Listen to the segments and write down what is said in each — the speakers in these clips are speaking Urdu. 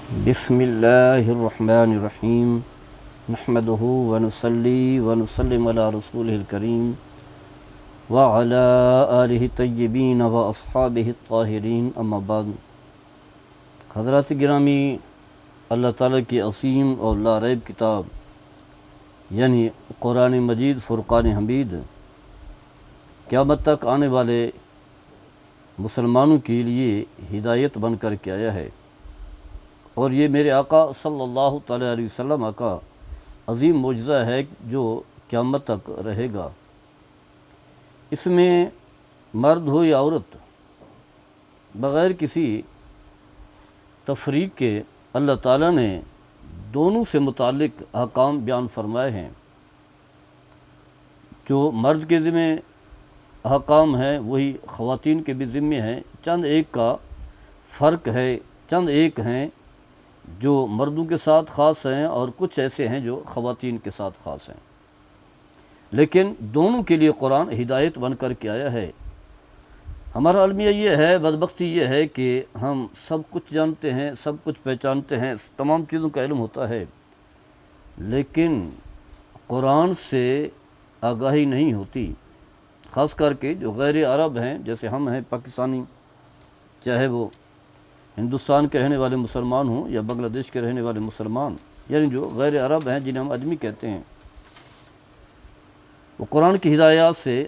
بسم اللہ الرحمن الرحیم نحمدہ ونصلی ونسلم علی رسولہ الکریم وعلی آلہ الطیبین واصحابہ الطاہرین اما بعد۔ حضرات گرامی، اللہ تعالیٰ کی عظیم اور لا ریب کتاب یعنی قرآن مجید فرقان حمید قیامت تک آنے والے مسلمانوں کے لیے ہدایت بن کر کے آیا ہے، اور یہ میرے آقا صلی اللہ تعالیٰ علیہ وسلم کا عظیم معجزہ ہے جو قیامت تک رہے گا۔ اس میں مرد ہو یا عورت بغیر کسی تفریق کے اللہ تعالیٰ نے دونوں سے متعلق احکام بیان فرمائے ہیں۔ جو مرد کے ذمہ احکام ہیں وہی خواتین کے بھی ذمہ ہیں۔ چند ایک کا فرق ہے، چند ایک ہیں جو مردوں کے ساتھ خاص ہیں اور کچھ ایسے ہیں جو خواتین کے ساتھ خاص ہیں، لیکن دونوں کے لیے قرآن ہدایت بن کر کے آیا ہے۔ ہمارا المیہ یہ ہے، بدبختی یہ ہے کہ ہم سب کچھ جانتے ہیں، سب کچھ پہچانتے ہیں، تمام چیزوں کا علم ہوتا ہے، لیکن قرآن سے آگاہی نہیں ہوتی۔ خاص کر کے جو غیر عرب ہیں، جیسے ہم ہیں پاکستانی، چاہے وہ ہندوستان کے رہنے والے مسلمان ہوں یا بنگلہ دیش کے رہنے والے مسلمان، یعنی جو غیر عرب ہیں جنہیں ہم اجمی کہتے ہیں، وہ قرآن کی ہدایات سے،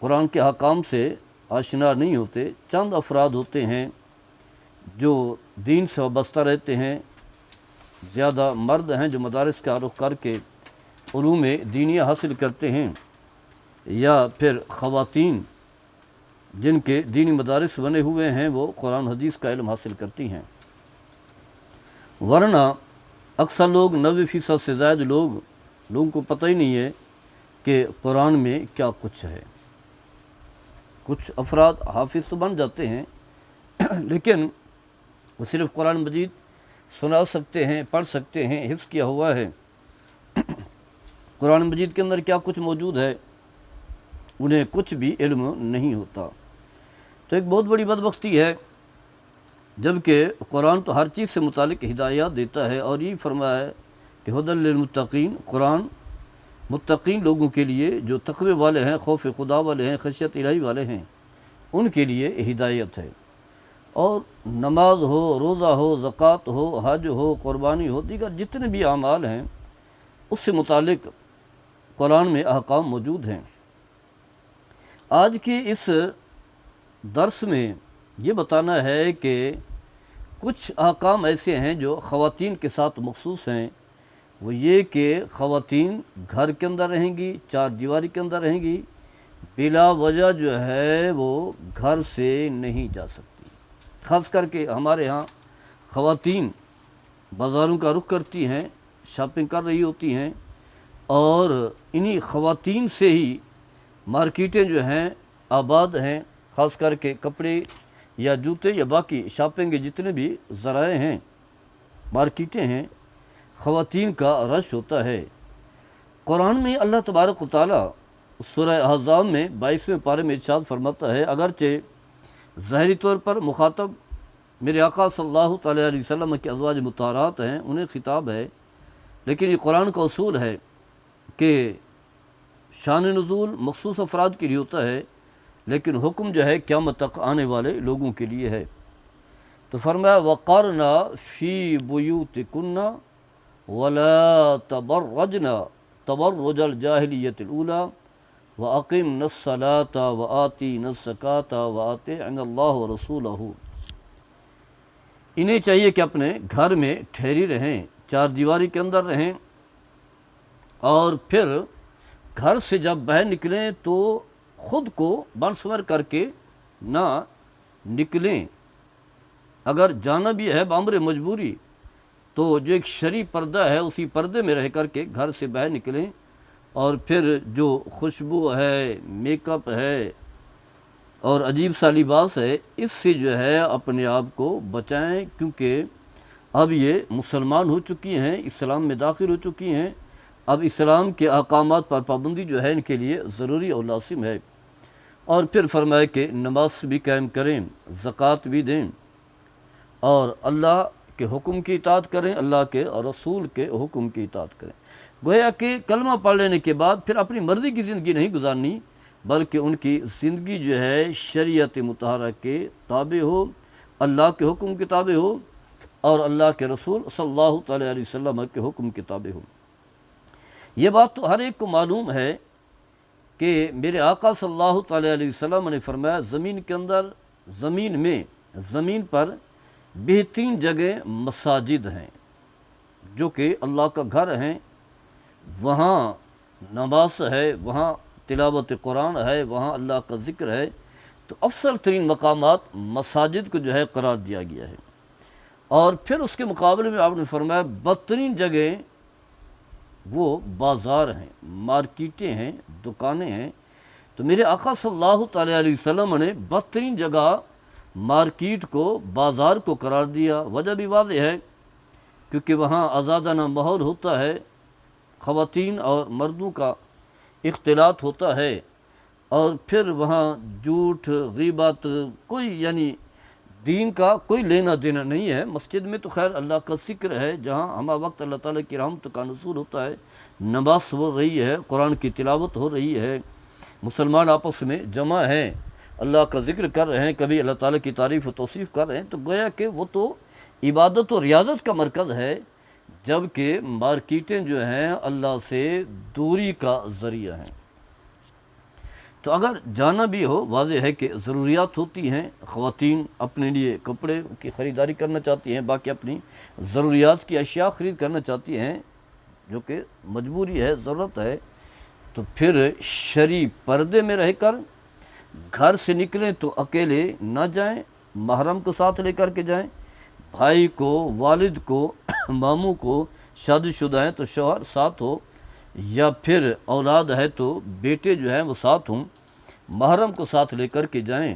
قرآن کے احکام سے آشنا نہیں ہوتے۔ چند افراد ہوتے ہیں جو دین سے وابستہ رہتے ہیں، زیادہ مرد ہیں جو مدارس کا رخ کر کے علوم دینیہ حاصل کرتے ہیں، یا پھر خواتین جن کے دینی مدارس بنے ہوئے ہیں وہ قرآن حدیث کا علم حاصل کرتی ہیں۔ ورنہ اکثر لوگ 90% سے زائد لوگوں کو پتہ ہی نہیں ہے کہ قرآن میں کیا کچھ ہے۔ کچھ افراد حافظ تو بن جاتے ہیں لیکن وہ صرف قرآن مجید سنا سکتے ہیں، پڑھ سکتے ہیں، حفظ کیا ہوا ہے۔ قرآن مجید کے اندر کیا کچھ موجود ہے انہیں کچھ بھی علم نہیں ہوتا۔ تو ایک بہت بڑی بدبختی ہے، جبکہ قرآن تو ہر چیز سے متعلق ہدایات دیتا ہے، اور یہ فرمایا ہے کہ ھدی للمتقین، قرآن متقین لوگوں کے لیے جو تقوی والے ہیں، خوف خدا والے ہیں، خشیت الہی والے ہیں، ان کے لیے ہدایت ہے۔ اور نماز ہو، روزہ ہو، زکوٰۃ ہو، حج ہو، قربانی ہو، دیگر جتنے بھی اعمال ہیں اس سے متعلق قرآن میں احکام موجود ہیں۔ آج کی اس درس میں یہ بتانا ہے کہ کچھ احکام ایسے ہیں جو خواتین کے ساتھ مخصوص ہیں۔ وہ یہ کہ خواتین گھر کے اندر رہیں گی، چار دیواری کے اندر رہیں گی، بلا وجہ جو ہے وہ گھر سے نہیں جا سکتی۔ خاص کر کے ہمارے ہاں خواتین بازاروں کا رخ کرتی ہیں، شاپنگ کر رہی ہوتی ہیں، اور انہی خواتین سے ہی مارکیٹیں جو ہیں آباد ہیں۔ خاص کر کے کپڑے یا جوتے یا باقی شاپنگ کے جتنے بھی ذرائع ہیں، مارکیٹیں ہیں، خواتین کا رش ہوتا ہے۔ قرآن میں اللہ تبارک و تعالیٰ سورہ احزاب میں 22ویں پارے میں ارشاد فرماتا ہے، اگرچہ ظاہری طور پر مخاطب میرے آقا صلی اللہ تعالیٰ علیہ وسلم کے ازواج مطہرات ہیں، انہیں خطاب ہے، لیکن یہ قرآن کا اصول ہے کہ شان نزول مخصوص افراد کے لیے ہوتا ہے، لیکن حکم جو ہے قیامت تک آنے والے لوگوں کے لیے ہے۔ تو فرمایا وَقَرْنَ فِي بُيُوتِكُنَّ وَلَا تَبَرَّجْنَ تَبَرُّجَ الْجَاهِلِيَّةِ الْأُولَى وَأَقِمْنَ الصَّلَاةَ وَآتِينَ الزَّكَاةَ وَأَطِعْنَ اللَّهَ وَرَسُولَهُ۔ انہیں چاہیے کہ اپنے گھر میں ٹھہری رہیں، چار دیواری کے اندر رہیں، اور پھر گھر سے جب باہر نکلیں تو خود کو بنسور کر کے نہ نکلیں۔ اگر جانا بھی ہے بامر مجبوری تو جو ایک شرعی پردہ ہے اسی پردے میں رہ کر کے گھر سے باہر نکلیں، اور پھر جو خوشبو ہے، میک اپ ہے اور عجیب سا لباس ہے، اس سے جو ہے اپنے آپ کو بچائیں، کیونکہ اب یہ مسلمان ہو چکی ہیں، اسلام میں داخل ہو چکی ہیں۔ اب اسلام کے احکامات پر پابندی جو ہے ان کے لیے ضروری اور لازم ہے۔ اور پھر فرمائے کہ نماز بھی قائم کریں، زکوٰۃ بھی دیں، اور اللہ کہ حکم کی اطاعت کریں، اللہ کے اور رسول کے حکم کی اطاعت کریں۔ گویا کہ کلمہ پڑھ لینے کے بعد پھر اپنی مرضی کی زندگی نہیں گزارنی، بلکہ ان کی زندگی جو ہے شریعت مطہرہ کے تابع ہو، اللہ کے حکم کے تابع ہو، اور اللہ کے رسول صلی اللہ تعالیٰ علیہ وسلم کے حکم کے تابع ہو۔ یہ بات تو ہر ایک کو معلوم ہے کہ میرے آقا صلی اللہ تعالیٰ علیہ وسلم نے فرمایا، زمین کے اندر، زمین پر بہترین جگہ مساجد ہیں جو کہ اللہ کا گھر ہیں، وہاں نماز ہے، وہاں تلاوت قرآن ہے، وہاں اللہ کا ذکر ہے، تو افضل ترین مقامات مساجد کو جو ہے قرار دیا گیا ہے۔ اور پھر اس کے مقابلے میں آپ نے فرمایا بدترین جگہ وہ بازار ہیں، مارکیٹیں ہیں، دکانیں ہیں۔ تو میرے آقا صلی اللہ تعالیٰ علیہ وسلم نے بدترین جگہ مارکیٹ کو، بازار کو قرار دیا۔ وجہ بھی واضح ہے، کیونکہ وہاں آزادانہ ماحول ہوتا ہے، خواتین اور مردوں کا اختلاط ہوتا ہے، اور پھر وہاں جھوٹ، غیبت، کوئی یعنی دین کا کوئی لینا دینا نہیں ہے۔ مسجد میں تو خیر اللہ کا ذکر ہے، جہاں ہمہ وقت اللہ تعالیٰ کی رحمت کا نزول ہوتا ہے، نماز ہو رہی ہے، قرآن کی تلاوت ہو رہی ہے، مسلمان آپس میں جمع ہیں، اللہ کا ذکر کر رہے ہیں، کبھی اللہ تعالیٰ کی تعریف و توصیف کر رہے ہیں، تو گویا کہ وہ تو عبادت و ریاضت کا مرکز ہے، جبکہ مارکیٹیں جو ہیں اللہ سے دوری کا ذریعہ ہیں۔ تو اگر جانا بھی ہو، واضح ہے کہ ضروریات ہوتی ہیں، خواتین اپنے لیے کپڑے کی خریداری کرنا چاہتی ہیں، باقی اپنی ضروریات کی اشیاء خرید کرنا چاہتی ہیں، جو کہ مجبوری ہے، ضرورت ہے، تو پھر شرعی پردے میں رہ کر گھر سے نکلیں تو اکیلے نہ جائیں، محرم کو ساتھ لے کر کے جائیں، بھائی کو، والد کو، ماموں کو، شادی شدہ ہیں تو شوہر ساتھ ہو، یا پھر اولاد ہے تو بیٹے جو ہیں وہ ساتھ ہوں، محرم کو ساتھ لے کر کے جائیں،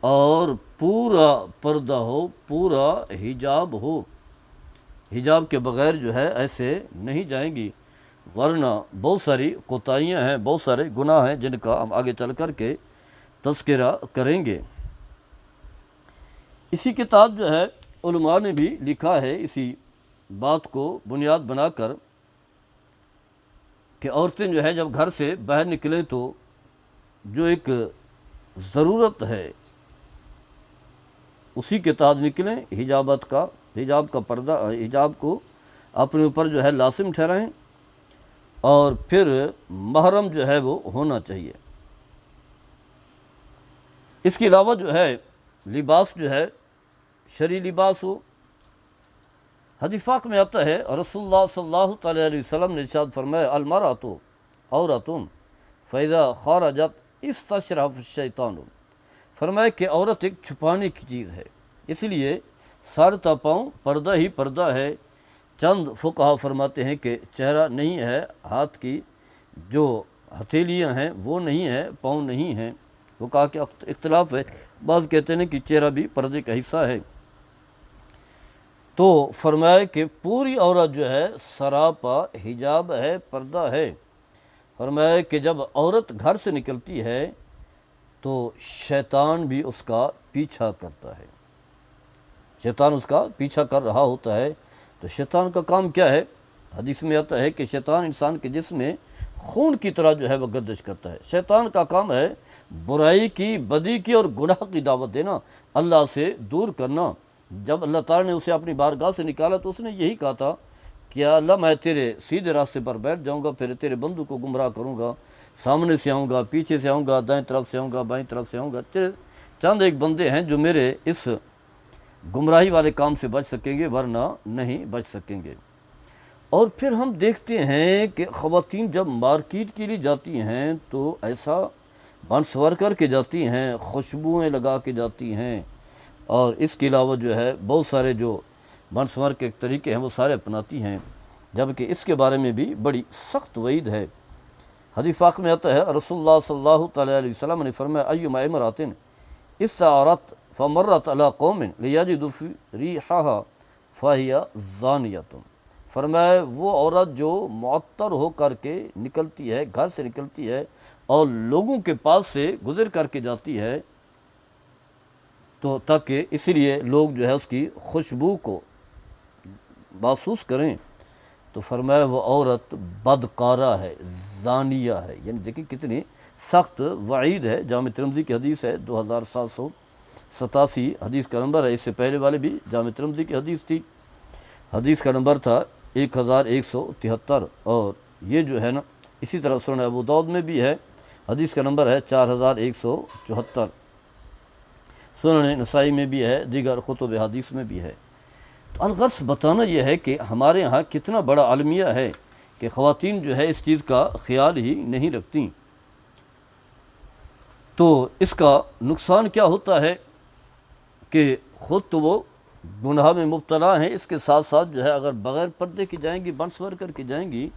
اور پورا پردہ ہو، پورا حجاب ہو، حجاب کے بغیر جو ہے ایسے نہیں جائیں گی، ورنہ بہت ساری کوتاہیاں ہیں، بہت سارے گناہ ہیں جن کا ہم آگے چل کر کے تذکرہ کریں گے۔ اسی کے تحت جو ہے علماء نے بھی لکھا ہے اسی بات کو بنیاد بنا کر کہ عورتیں جو ہے جب گھر سے باہر نکلیں تو جو ایک ضرورت ہے اسی کے تحت نکلیں، حجاب کا پردہ، حجاب کو اپنے اوپر جو ہے لازم ٹھہرائیں، اور پھر محرم جو ہے وہ ہونا چاہیے۔ اس کے علاوہ جو ہے لباس جو ہے شرعی لباس ہو۔ حدیث پاک میں آتا ہے، رسول اللہ صلی اللہ تعالیٰ علیہ وسلم نے ارشاد فرمایا، المرأۃ عورۃ فاذا خرجت استشرف الشیطان، فرمایا کہ عورت ایک چھپانے کی چیز ہے، اس لیے سر تا پاؤں پردہ ہی پردہ ہے۔ چند فقہا فرماتے ہیں کہ چہرہ نہیں ہے، ہاتھ کی جو ہتھیلیاں ہیں وہ نہیں ہے، پاؤں نہیں ہیں، فقہا کے اختلاف ہے، بعض کہتے ہیں کہ چہرہ بھی پردے کا حصہ ہے۔ تو فرمایا کہ پوری عورت جو ہے سراپا حجاب ہے، پردہ ہے۔ فرمایا کہ جب عورت گھر سے نکلتی ہے تو شیطان بھی اس کا پیچھا کرتا ہے، شیطان اس کا پیچھا کر رہا ہوتا ہے۔ تو شیطان کا کام کیا ہے؟ حدیث میں آتا ہے کہ شیطان انسان کے جسم میں خون کی طرح جو ہے وہ گردش کرتا ہے۔ شیطان کا کام ہے برائی کی، بدی کی اور گناہ کی دعوت دینا، اللہ سے دور کرنا۔ جب اللہ تعالیٰ نے اسے اپنی بارگاہ سے نکالا تو اس نے یہی کہا تھا کہ یا اللہ میں تیرے سیدھے راستے پر بیٹھ جاؤں گا، پھر تیرے بندوں کو گمراہ کروں گا، سامنے سے آؤں گا، پیچھے سے آؤں گا، دائیں طرف سے آؤں گا، بائیں طرف سے آؤں گا۔ تیرے چند ایک بندے ہیں جو میرے اس گمراہی والے کام سے بچ سکیں گے، ورنہ نہیں بچ سکیں گے۔ اور پھر ہم دیکھتے ہیں کہ خواتین جب مارکیٹ کے لیے جاتی ہیں تو ایسا بن سور کر کے جاتی ہیں، خوشبوئیں لگا کے جاتی ہیں، اور اس کے علاوہ جو ہے بہت سارے جو بن سور کے طریقے ہیں وہ سارے اپناتی ہیں، جبکہ اس کے بارے میں بھی بڑی سخت وعید ہے۔ حدیث پاک میں آتا ہے، رسول اللہ صلی اللہ تعالیٰ علیہ وسلم نے فرمایا، ایما امرأۃ استعارت فمرت علی قوم لیجدوا ریحہا فہی زانیۃ، فرمایا وہ عورت جو معطر ہو کر کے نکلتی ہے، گھر سے نکلتی ہے اور لوگوں کے پاس سے گزر کر کے جاتی ہے، تو تاکہ اس لیے لوگ جو ہے اس کی خوشبو کو محسوس کریں تو فرمایا وہ عورت بدکارہ ہے، زانیہ ہے. یعنی دیکھیں کتنی سخت وعید ہے. جامع ترمذی کی حدیث ہے 2787 حدیث کا نمبر ہے. اس سے پہلے والے بھی جامع ترمذی کی حدیث تھی، حدیث کا نمبر تھا 1173. اور یہ جو ہے نا اسی طرح سنن ابو داؤد میں بھی ہے، حدیث کا نمبر ہے 4174. سنن نسائی میں بھی ہے، دیگر کتب حدیث میں بھی ہے. تو الغرض بتانا یہ ہے کہ ہمارے ہاں کتنا بڑا المیہ ہے کہ خواتین جو ہے اس چیز کا خیال ہی نہیں رکھتیں. تو اس کا نقصان کیا ہوتا ہے کہ خود تو وہ گناہ میں مبتلا ہیں، اس کے ساتھ ساتھ جو ہے اگر بغیر پردے کی جائیں گی، بن سور کر کے جائیں گی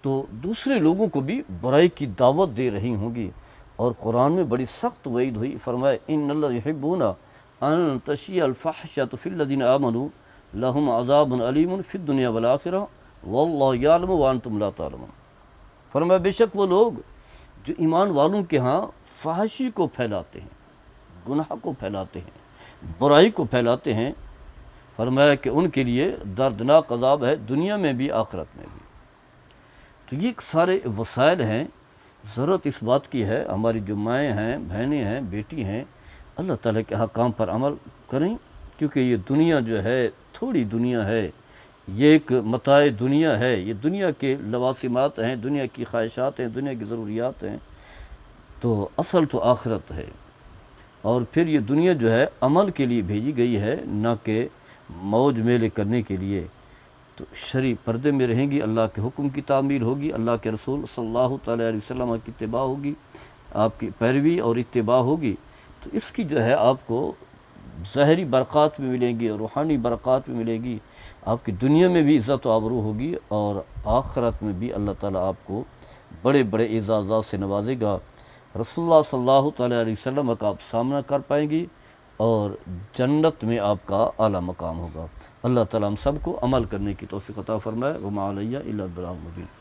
تو دوسرے لوگوں کو بھی برائی کی دعوت دے رہی ہوں گی. اور قرآن میں بڑی سخت وعید ہوئی، فرمایا ان اللہ یحبون ان تشیع الفحشۃ فی الذین آمنوا لہم عذاب علیم فی الدنیا والآخرہ واللہ یعلم وانتم لا تعلمون. فرمایا بے شک وہ لوگ جو ایمان والوں کے ہاں فحشی کو پھیلاتے ہیں، گناہ کو پھیلاتے ہیں، برائی کو پھیلاتے ہیں، فرمایا کہ ان کے لیے دردناک عذاب ہے دنیا میں بھی آخرت میں بھی. تو یہ سارے وسائل ہیں. ضرورت اس بات کی ہے ہماری جو مائیں ہیں، بہنیں ہیں، بیٹی ہیں، اللہ تعالیٰ کے حکام پر عمل کریں، کیونکہ یہ دنیا جو ہے تھوڑی دنیا ہے، یہ ایک متاع دنیا ہے، یہ دنیا کے لوازمات ہیں، دنیا کی خواہشات ہیں، دنیا کی ضروریات ہیں. تو اصل تو آخرت ہے. اور پھر یہ دنیا جو ہے عمل کے لیے بھیجی گئی ہے، نہ کہ موج میلے کرنے کے لیے. تو شرعی پردے میں رہیں گی، اللہ کے حکم کی تعمیل ہوگی، اللہ کے رسول صلی اللہ تعالیٰ علیہ وسلم کی اتباع ہوگی، آپ کی پیروی اور اتباع ہوگی. تو اس کی جو ہے آپ کو ظاہری برکات بھی ملیں گی اور روحانی برکات بھی ملے گی. آپ کی دنیا میں بھی عزت و آبرو ہوگی اور آخرت میں بھی اللہ تعالیٰ آپ کو بڑے بڑے اعزازات سے نوازے گا. رسول اللہ صلی اللہ تعالیٰ علیہ وسلم کا آپ سامنا کر پائیں گی اور جنت میں آپ کا اعلیٰ مقام ہوگا. اللہ تعالیٰ ہم سب کو عمل کرنے کی توفیق عطا فرمائے. وما علیہ الا البلاغ المبین.